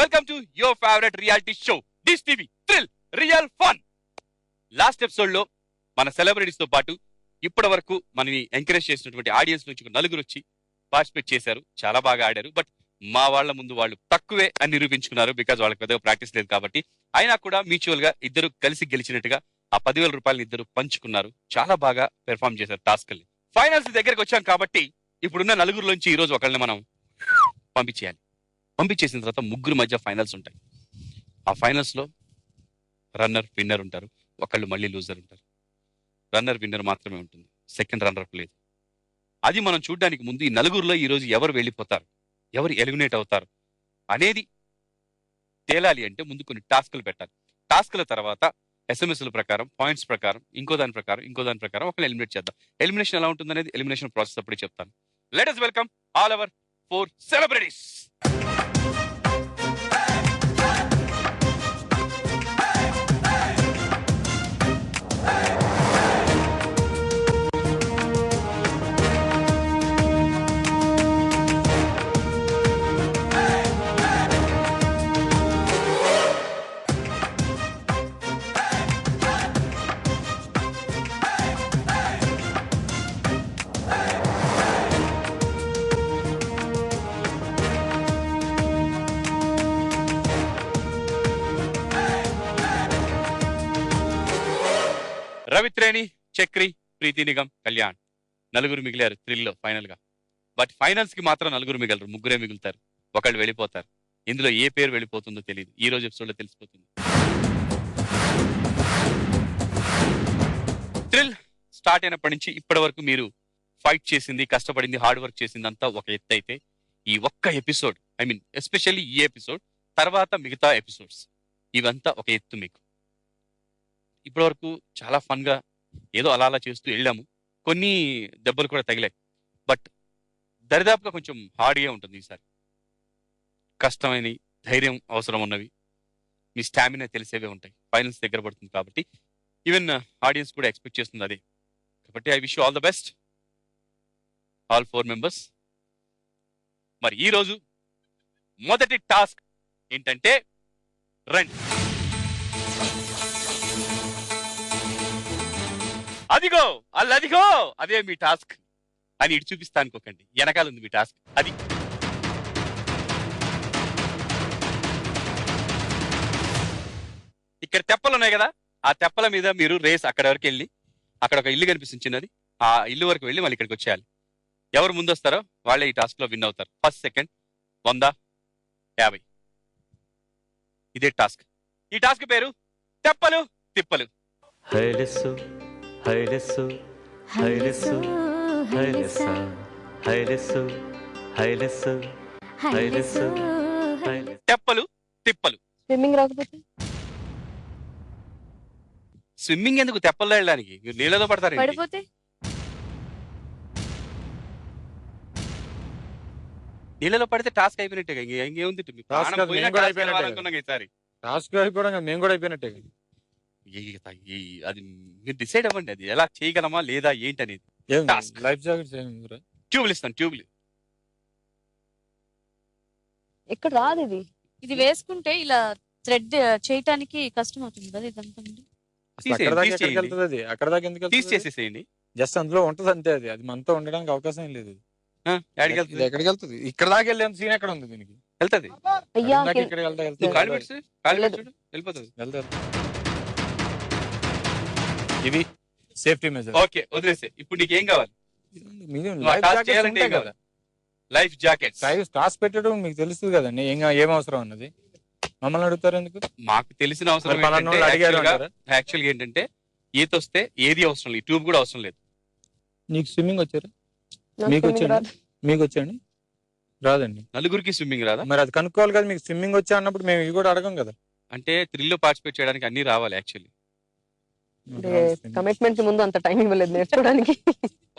Welcome to your favourite reality show dish TV thrill real fun. Last episode లో మన celebrities తో పాటు ఇప్పటి వరకు మనని ఎంకరేజ్ చేసినటువంటి ఆడియన్స్ నుంచి ఒక నలుగురు వచ్చి పార్టిసిపేట్ చేశారు. చాలా బాగా ఆడారు. బట్ మా వాళ్ళ ముందు వాళ్ళు తక్కువే అని నిరూపించుకున్నారు. బికాజ్ వాళ్ళకి పెద్దగా ప్రాక్టీస్ లేదు కాబట్టి. అయినా కూడా మ్యూచువల్ గా ఇద్దరు కలిసి గెలిచినట్టుగా ఆ 10,000 రూపాయలు ఇద్దరు పంచుకున్నారు. చాలా బాగా పెర్ఫార్మ్ చేశారు టాస్క్ ని. ఫైనల్స్ దగ్గరకు వచ్చాం కాబట్టి ఇప్పుడున్న నలుగురులోంచి ఈ రోజు ఒకళ్ళని మనం పంపించేయాలి. పంపించేసిన తర్వాత ముగ్గురు మధ్య ఫైనల్స్ ఉంటాయి. ఆ ఫైనల్స్ లో రన్నర్ విన్నర్ ఉంటారు. ఒకళ్ళు మళ్ళీ లూజర్ ఉంటారు. రన్నర్ విన్నర్ మాత్రమే ఉంటుంది. సెకండ్ రన్నర్ లేదు. అది మనం చూడడానికి ముందు ఈ నలుగురులో ఈ రోజు ఎవరు వెళ్ళిపోతారు, ఎవరు ఎలిమినేట్ అవుతారు అనేది తేలాలి అంటే ముందు కొన్ని టాస్క్లు పెట్టాలి. టాస్క్ల తర్వాత ఎస్ఎంఎస్ల ప్రకారం, పాయింట్స్ ప్రకారం, ఇంకో దాని ప్రకారం ఒకళ్ళు ఎలిమినేట్ చేద్దాం. ఎలిమినేషన్ ఎలా ఉంటుంది అనేది ఎలిమినేషన్ ప్రాసెస్ అప్పుడే చెప్తాను. Let us welcome all our 4 celebrities. రవిత్రేణి, చక్రి, ప్రీతి నిగమ్, కళ్యాణ్ నలుగురు మిగిలారు థ్రిల్లో ఫైనల్ గా. బట్ ఫైనల్స్ కి మాత్రం నలుగురు మిగలరు, ముగ్గురే మిగులుతారు. ఒకళ్ళు వెళ్ళిపోతారు. ఇందులో ఏ పేరు వెళ్ళిపోతుందో తెలియదు. ఈ రోజు ఎపిసోడ్ లో తెలిసిపోతుంది. థ్రిల్ స్టార్ట్ అయినప్పటి నుంచి ఇప్పటి వరకు మీరు ఫైట్ చేసింది, కష్టపడింది, హార్డ్ వర్క్ చేసింది అంతా ఒక ఎత్తు అయితే, ఈ ఒక్క ఎపిసోడ్, ఐ మీన్ ఎస్పెషల్లీ ఈ ఎపిసోడ్ తర్వాత మిగతా ఎపిసోడ్స్ ఇవంతా ఒక ఎత్తు. మీకు ఇప్పటి వరకు చాలా ఫన్ గా ఏదో అలా అలా చేస్తూ వెళ్ళాము. కొన్ని దెబ్బలు కూడా తగిలాయి. బట్ దరిదాపుగా కొంచెం హార్డ్గా ఉంటుంది ఈసారి. కష్టమైన, ధైర్యం అవసరం ఉన్నవి, మీ స్టామినా తెలిసేవే ఉంటాయి. ఫైనల్స్ దగ్గర పడుతుంది కాబట్టి ఈవెన్ ఆడియన్స్ కూడా ఎక్స్పెక్ట్ చేస్తుంది అదే. కాబట్టి I wish all the best all 4 members. మరి ఈరోజు మొదటి టాస్క్ ఏంటంటే రండి. అదిగో అల్లదిగో అదే మీ టాస్క్ అని ఇటు చూపిస్తా అనుకోకండి. వెనకాల ఉంది మీ టాస్క్. అది ఇక్కడ తెప్పలు ఉన్నాయి కదా, ఆ తెప్పల మీద మీరు రేస్ అక్కడ వరకు వెళ్ళి, అక్కడ ఒక ఇల్లు కనిపిస్తుంది చిన్నది, ఆ ఇల్లు వరకు వెళ్ళి మళ్ళీ ఇక్కడికి వచ్చేయాలి. ఎవరు ముందు వస్తారో వాళ్ళే ఈ టాస్క్ లో విన్ అవుతారు. First, second 100, 50. ఇదే టాస్క్. ఈ టాస్క్ పేరు తెప్పలు తిప్పలు. హైలెస్సు హైలెస్సు హైలెస్స హైలెస్సు హైలెస్సు హైలెస్సు తెప్పలు తిప్పలు. స్విమ్మింగ్ రాకపోతే స్విమ్మింగ్ ఎందుకు తెప్పల్లో వెళ్ళడానికి? మీరు నీళ్ళలో పడతారు. పడిపోతే నీళ్ళలో పడితే టాస్క్ అయిపోయినట్టే. ఇంకేముంది, ఈసారి టాస్క్ అయిపోవడం మేము కూడా అయిపోయినట్టే. అది మీరు డిసైడ్ అవ్వండి. అది ఎలా చేయగలమా లేదా ఏంటి అనేది. లైఫ్ జాకెట్స్ ట్యూబ్లు ఇస్తాను. ట్యూబ్లు ఇక్కడ రాదు. ఇది వేసుకుంటే ఇలా థ్రెడ్ చేయటానికి కష్టం అవుతుంది కదా ఇదంతా. అక్కడ దాకా ఎందుకు తీసేసేయండి. జస్ట్ అందులో ఉంటది అంతే. అది మనతో ఉండడానికి అవకాశం ఏం లేదు. ఎక్కడికి వెళ్తుంది? ఇక్కడ దాకా వెళ్ళేంత సీన్ ఎక్కడ ఉంది దీనికి? వెళ్తుంది. ఇవి సేఫ్టీ మెజర్. ఓకే, వదిలేసే. ఇప్పుడు నీకేం కావాలి? Life jacket. టాస్క్ పెట్టడం మీకు తెలుస్తుంది కదండి ఏం అవసరం అన్నది. మమ్మల్ని అడుగుతారు ఎందుకు? మాకు తెలిసిన అవసరం యాక్చువల్గా ఏంటంటే ఈత వస్తే ఏది అవసరం లేదు, ట్యూబ్ కూడా అవసరం లేదు. నీకు స్విమ్మింగ్ వచ్చారా? మీకు వచ్చండి? రాదండి. నలుగురికి స్విమ్మింగ్ రాదా? మరి అది కనుక్కోవాలి కదా. మీకు స్విమ్మింగ్ వచ్చా అన్నప్పుడు మేము ఇవి కూడా అడగం కదా. అంటే థ్రిల్ లో పార్టిసిపేట్ చేయడానికి అన్ని రావాలి. యాక్చువల్లీ కమిట్మెంట్ కి ముందు అంత టైం ఇవ్వలేదు నేర్చుకోవడానికి.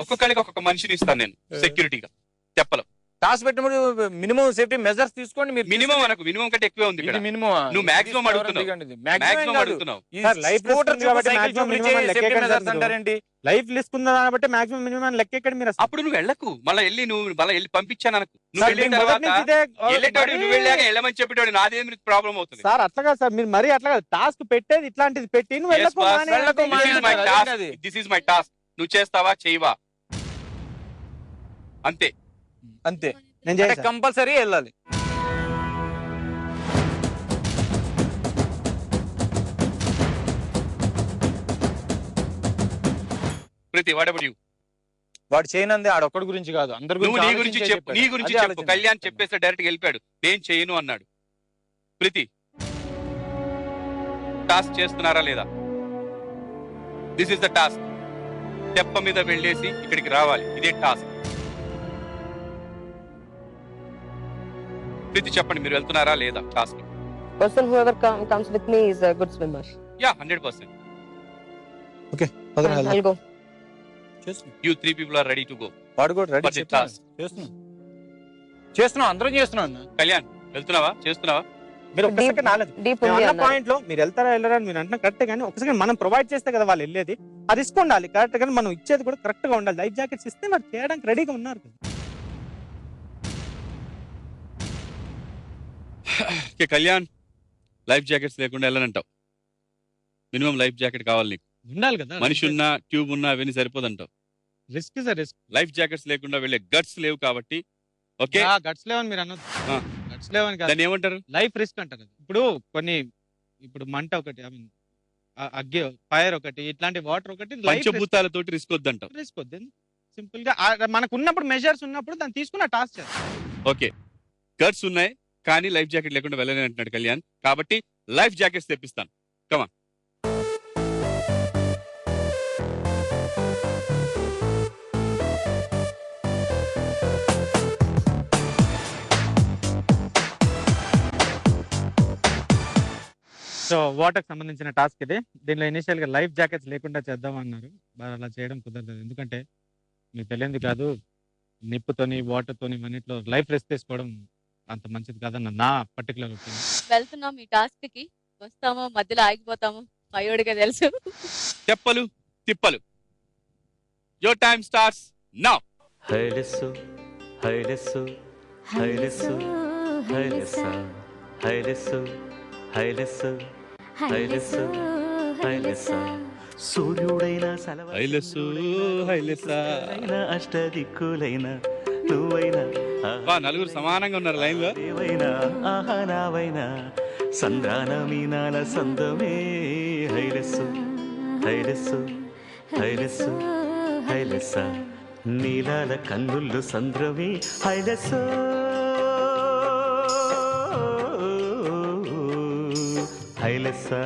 ఒక్కొక్కరికి ఒక్కొక్క మనిషిని ఇస్తాను నేను సెక్యూరిటీగా. తెప్పలో టాస్క్ పెట్టినప్పుడు మినిమం సేఫ్టీ మెజర్స్ తీసుకోండి. మీరు మినిమం మనకు మినిమం కంటే ఎక్కువే ఉంది. మినిమం నువ్వు మాక్సిమం అడుగుతున్నావు. అంటారేంటి? లైఫ్ రిస్క్ ఉందా బట్టి మాక్సిమం మినిమం లెక్క ఎక్కడ మీరు అసలు? అప్పుడు నువ్వు వెళ్ళకు, మళ్ళీ వెళ్ళి పంపించాను అనకు. నువ్వు సార్, వెళ్ళిన నేను మొదటి తర్వాత నుంచి ఇదే వెళ్ళేటోడు నువ్వు వెళ్ళాక వెళ్ళమని చెప్పేటోడు నాదేమి ప్రాబ్లం అవుతుంది. సార్ అట్లా సార్, మీరు మరీ అట్లా టాస్క్ పెట్టేది ఇట్లాంటిది పెట్టి నువ్వు Yes, వెళ్ళకు boss. మానే వెళ్ళకు అంటే మానే ఇది This is my అదేంటి task. అది? This is my task. నువ్వు చేస్తావా చేయవా అంతే. అంతే నేను చేస్తా. కంపల్సరీ వెళ్ళాలి. ప్రీతి వాట్ అబౌట్ యు? వాడు చేయనంది ఆడొక్కడి గురించి కాదు, అందరి నువ్వు నీ గురించి ఆలోచించే చెప్పు, నీ చెప్పాడు. గురించి అదే చెప్పు. ఆలోచించాను. కళ్యాణ్ చెప్పేస్తే డైరెక్ట్ వెళ్ళిపోయాడు, నేను చేయను అన్నాడు. ప్రీతి టాస్క్ చేస్తున్నారా లేదా? This is the task. తెప్ప మీద వెళ్ళేసి ఇక్కడికి రావాలి, ఇదే టాస్క్. ప్రీతి చెప్పండి, మీరు వెళ్తున్నారా లేదా task? Person whoever comes with me is a good swimmer. Yeah 100%. పదరా, వెళ్దాం. I'll go. చేస్తున్నాం. You 3 people are ready to go. వాడు కూడా రెడీ For the task. చేస్తున్నాం అందరం చేస్తున్నాం అన్న. కళ్యాణ్ వెళ్తున్నావా, చేస్తున్నావా? మీరు ఒక్క Deep- సెకండ్ ఆలోచించండి. Deep మేము ఉంది అన్న అన్నారు. పాయింట్ లో మీరు వెళ్తారా వెళ్ళరా అని మీరు అంటున్నా కరెక్ట్, కానీ ఒక సెకండ్ మనం ప్రొవైడ్ చేస్తే కదా వాళ్ళు వెళ్ళేది. ఆ రిస్క్ ఉండాలి కరెక్ట్, కానీ మనం ఇచ్చేది కూడా కరెక్ట్ గా ఉండాలి. లైఫ్ జాకెట్స్ ఇస్తే మరి చేయడానికి రెడీగా ఉన్నారు కదా. ఓకే కళ్యాణ్, లైఫ్ జాకెట్స్ లేకుండా వెళ్ళనంటావు. మినిమం లైఫ్ జాకెట్ కావాలి నీకు. ఉండాలి కదా. మనిషి ఉన్నా ట్యూబ్ ఉన్నా అవన్నీ సరిపోదంటావు. Risk sir, risk. Life jackets లేకుండా వెళ్ళే గట్స్ లేవు కాబట్టి. ఓకే గట్స్ లేవని మీరు అన్నది. ఆ. గట్స్ లేవని కాదు, దాన్ని ఏమంటారు? లైఫ్ రిస్క్ అంటారు. ఇప్పుడు కొన్ని ఇప్పుడు మంట ఒకటి, ఐ మీన్ అగ్గి ఫైర్ ఒకటి, ఇట్లాంటి వాటర్ ఒకటి పంచభూతాలతోటి రిస్క్ వద్దంటావు. రిస్క్ వద్దు. సింపుల్ గా మనకు ఉన్నప్పుడు మెజర్స్ ఉన్నప్పుడు దాన్ని తీసుకున్న టాస్క్ చేస్తాం. ఓకే గట్స్ ఉన్నాయి కానీ లైఫ్ జాకెట్ లేకుండా వెళ్ళని అంటున్నాడు కళ్యాణ్, కాబట్టి లైఫ్ జాకెట్స్ తెప్పిస్తాను. కమాన్. సో వాటర్ సంబంధించిన టాస్క్ ఇది. దీనిలో ఇనిషియల్ గా లైఫ్ జాకెట్స్ లేకుండా చేద్దాం అన్నారు. మరి అలా చేయడం కుదరదు, ఎందుకంటే మీకు తెలియంది కాదు, నిప్పుతోని వాటర్ తోని ఇవన్నిట్లో లైఫ్ రిస్క్ తీసుకోవడం అంత మంచిది కాదన్న నా పర్టికులర్ ఒపీనియన్. వెళ్తున్నాం ఈ టాస్క్ కి, వస్తామో మధ్యలో ఆగిపోతాము అయ్యోడిగా తెలుసు. తెప్పలు తిప్పలు. Your time starts now. హైలెస్సు హైలెస్సు హైలెస్సు హైలెస్సా హైలెస్సు హైలెస్సు హైలెస్సు హైలెస్సా సూర్యుడైన హైలెస్సు హైలెస్సా. సలవైన అష్టదిక్కులైన నువ్వైనా బా నలుగురు సమానంగా ఉన్నారు లైన్ లో. దేవైనా ఆహనావైనా సంద్రాన మీనాల సందమే హైలెస్సు హైలెస్సు హైలెస్సు హైలెస్సా నీలాల కన్నుళ్ళు సంద్రమే హైలెస్సు హైలెస్సా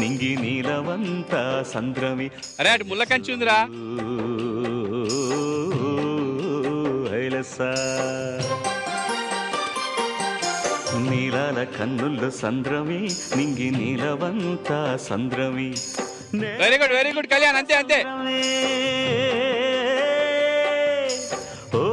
నింగి నీలవంతా సంద్రమి అరే అటు ముళ్ళ కంచి ఉందిరా. హైలెస్సా నీలాల కన్నుల్లో సంద్రమి నింగి నీలవంతా సంద్రమి వెరీ గుడ్ కళ్యాణ్, అంతే అంతే. ఓ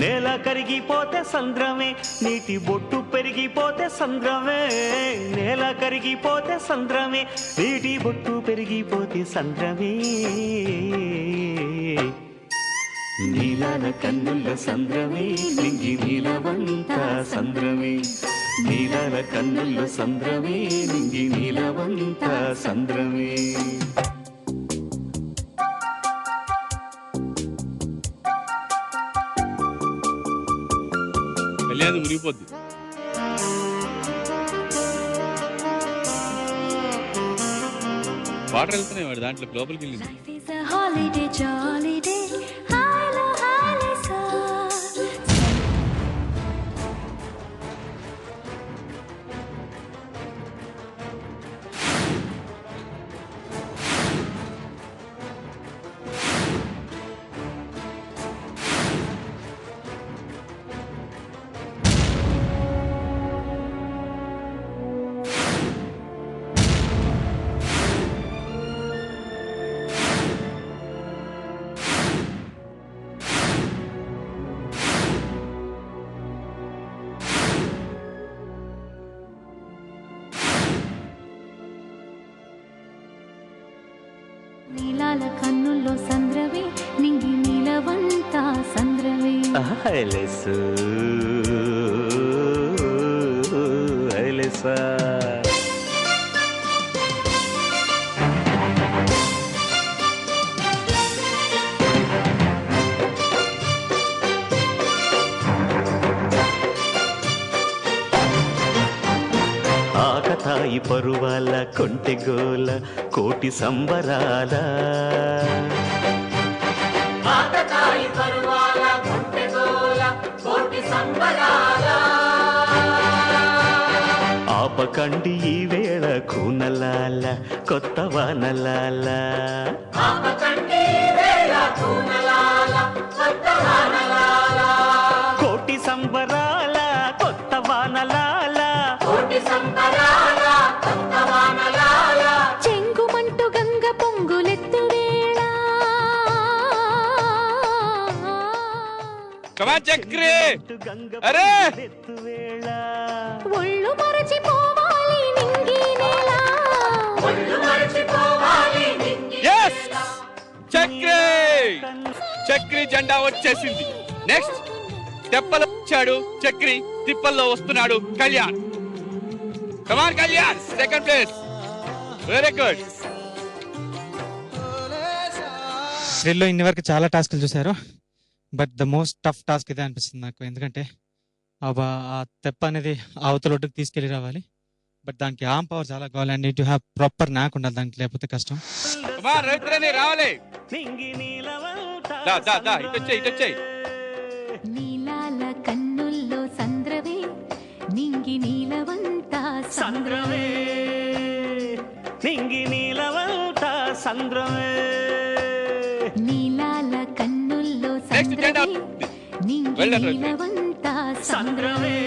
నేల కరిగిపోతే సంద్రమే నీటి బొట్టు పెరిగిపోతే సంద్రమే నేల కరిగిపోతే సంద్రమే నీటి బొట్టు పెరిగిపోతే సంద్రమే నీలాల కన్నుల సంద్రమే నింగి నీలవంతా సంద్రమే నీలాల కన్నుల సంద్రమే నింగి నీలవంతా సంద్రమే. కళ్యాణ్ మునిగిపోద్ది. వాటర్ వెళ్తున్నాయి వాడు దాంట్లో లోపలికి వెళ్ళింది. Life is a holiday, jolly day. Hilo, hilo, sa. కన్నుల్లో సంద్రవే నింగి నీలవంతా సంద్రవే ఐలెసు ఐలెసా ఆకతాయి పరువాల కొంటెగోల కోటి సంబరాల ఆపకండి ఈ వేళ కూనలాల కొత్త వానలాల కోటి సంబరాల కొత్త వానలాల చెంగుమంటూ గంగ పొంగులెత్తు వేళ కమాన్ చక్రి అరే ఒళ్ళు మరచిపోవాలి నింగి నేల yes చక్రి చక్రి జెండా వచ్చేసింది నెక్స్ట్ తెప్పలో వచ్చాడు చక్రి తిప్పల్లో వస్తున్నాడు Kalyan come on Kalyan second place very good థ్రిల్లో ఇన్ని వరకు చాలా టాస్క్లు చూశారు but the most tough task ఇదే అనిపిస్తుంది నాకు ఎందుకంటే ఆ తెప్ప అనేది అవతల ఒడ్డుకు తీసుకెళ్ళి రావాలి బట్ దానికి ఆర్మ్ పవర్ చాలా కావాలి అండ్ టు హ్యావ్ ప్రాపర్ నాక్ ఉండాలి దానికి లేకపోతే కష్టం కమాన్ రైతులని రావాలి దా దా దా ఇటొచ్చేయ్ నీలాల కన్నుల్లో సంద్రవే నింగి నీలవంతా సంద్రవే నింగి నీలవంతా సంద్రమే నీలాల కన్నుల్లో సంద్రవే నింగి వెళ్ళండి. నీలవంతా సంద్రవే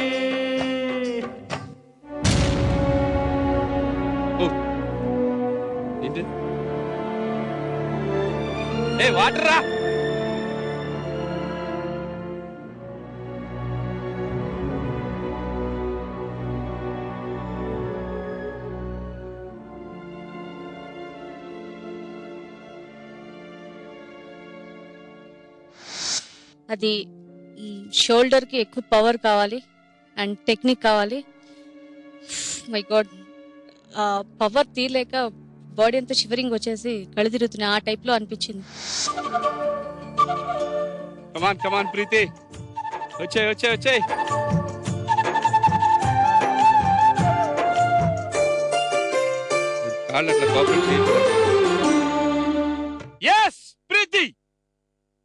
ఏంటి ఏ వాటర్ రా అది షోల్డర్ కి ఎక్కువ పవర్ కావాలి అండ్ టెక్నిక్ కావాలి మై గాడ్ ఆ పవర్ తీయలేక బాడీ అంతా షివరింగ్ వచ్చేసి కళ్ళు తిరుగుతున్నాయి ఆ టైప్ లో అనిపించింది కమాన్ కమాన్ ప్రీతి వచ్చేయ్ yes ప్రీతి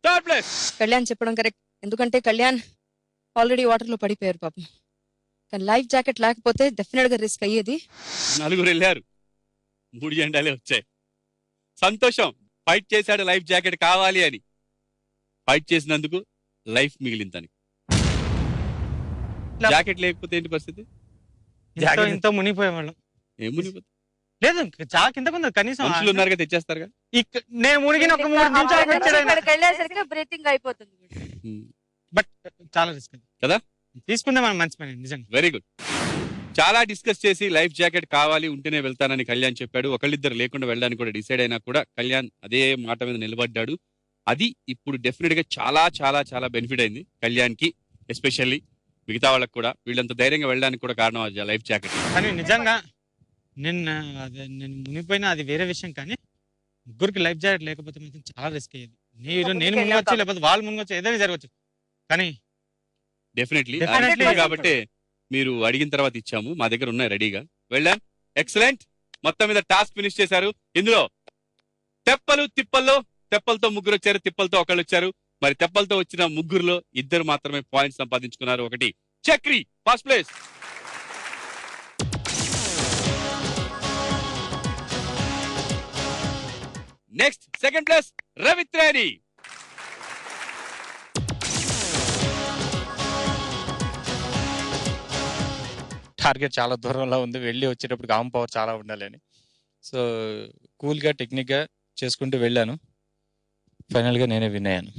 థర్డ్ ప్లేస్ కళ్యాణ్ చెప్పడం కరెక్ట్, ఎందుకంటే కళ్యాణ్ ఆల్రెడీ వాటర్ లో పడిపోయారు పాపం. కానీ లైఫ్ జాకెట్ లేకపోతే డెఫినెట్ గా రిస్క్ అయ్యేది. నలుగురు వెళ్ళారు 3 జెండాలే వచ్చాయి. సంతోషం, ఫైట్ చేశాడు లైఫ్ జాకెట్ కావాలి అని. ఫైట్ చేసినందుకు లైఫ్ మిగిలిందని. జాకెట్ లేకపోతే ఏంటి పరిస్థితి? ఎంతో మునిగిపోయేవాళ్ళం. ఏం మునిగిపోతుంది? లేదు చాలా కిందకు ఉంది కనీసం. మనుషులు ఉన్నారుగా తెచ్చేస్తారుగా. నేను మునిగిన ఒక 3 నిమిషాలు వెళ్ళేసరికి బ్రీతింగ్ అయిపోతుంది. బట్ చాలా రిస్క్ కదా, తీసుకుందే మనం మంచి పని నిజంగా. Very good. చాలా డిస్కస్ చేసి లైఫ్ జాకెట్ కావాలి ఉంటేనే వెళ్తానని కళ్యాణ్ చెప్పాడు. ఒకళ్ళిద్దరు లేకుండా వెళ్ళడానికి కూడా డిసైడ్ అయినా కూడా కళ్యాణ్ అదే మాట మీద నిలబడ్డాడు. అది ఇప్పుడు డెఫినెట్ గా చాలా చాలా చాలా బెనిఫిట్ అయింది కళ్యాణ్ కి, ఎస్పెషల్లీ మిగతా వాళ్ళకి కూడా. వీళ్ళంత ధైర్యంగా వెళ్ళడానికి కూడా కారణం అది లైఫ్ జాకెట్. కానీ నిజంగా నేను మునిగిపోయినా అది వేరే విషయం, కానీ ముగ్గురికి లైఫ్ జాకెట్ లేకపోతే మాత్రం చాలా రిస్క్ అయ్యేది. నేను మునగొచ్చు, లేకపోతే వాళ్ళు మునగొచ్చు, ఏదైనా జరగచ్చు. కానీ డెఫినెట్లీ కాబట్టి మీరు అడిగిన తర్వాత ఇచ్చాము, మా దగ్గర ఉన్నాయి రెడీగా. వెళ్ళాం. ఎక్సలెంట్. మొత్తం మీద టాస్క్ ఫినిష్ చేశారు. ఇందులో తెప్పలు తెప్పలతో ముగ్గురు వచ్చారు, తిప్పలతో ఒకళ్ళు వచ్చారు. మరి తెప్పలతో వచ్చిన ముగ్గురులో ఇద్దరు మాత్రమే పాయింట్స్ సంపాదించుకున్నారు. ఒకటి Chakri first place, next second place రవిత్రేని, టార్గెట్ చాలా దూరంలో ఉంది, వెళ్ళి వచ్చేటప్పుడు ఆర్మ్ పవర్ చాలా ఉండాలి అని. సో కూల్గా టెక్నిక్గా చేసుకుంటూ వెళ్ళాను. ఫైనల్గా నేనే విన్ అయ్యాను.